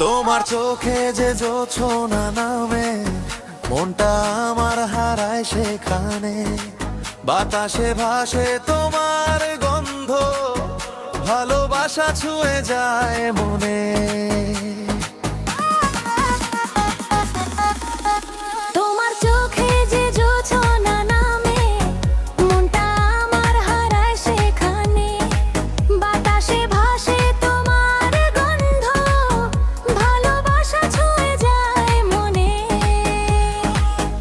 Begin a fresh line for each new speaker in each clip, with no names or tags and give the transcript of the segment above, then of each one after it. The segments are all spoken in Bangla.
তোমার চোখে যে জোছনা নামে, মনটা আমার হারায় সেখানে। বাতাসে ভাসে তোমার গন্ধ, ভালোবাসা ছুঁয়ে যায় মনে।
তোমার চোখে যে জোছনা নামে, মনটা আমার হারায় সেখানে। বাতাসে ভাসে তোমার গন্ধ, ভালোবাসা ছুঁয়ে যায় মনে।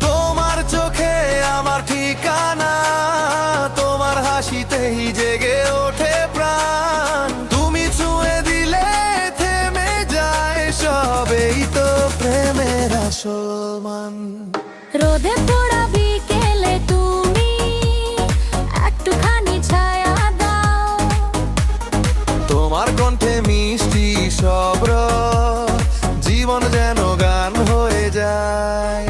তোমার চোখে আমার ঠিকানা, তোমার হাসিতেই জেগে ওঠে প্রাণ। তুমি ছুঁয়ে দিলে থেমে যায় সবেই তো প্রেমের আসল মান।
রোদে পোড়া বিকেলে তুমি একটুখানি ছায়া দাও।
তোমার কণ্ঠে মিষ্টি সব রস, জীবন যেন গান হয়ে যায়।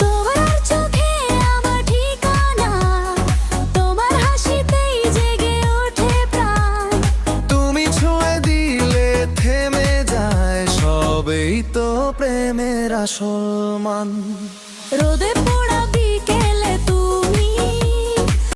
তোমার চোখে আমার ঠিকানা, তোমার হাসিতেই জেগে ওঠে প্রাণ।
তুমি ছুঁয়ে দিলে থেমে যায় সবেই তো প্রেমের আসল মান।
রোদে পোড়া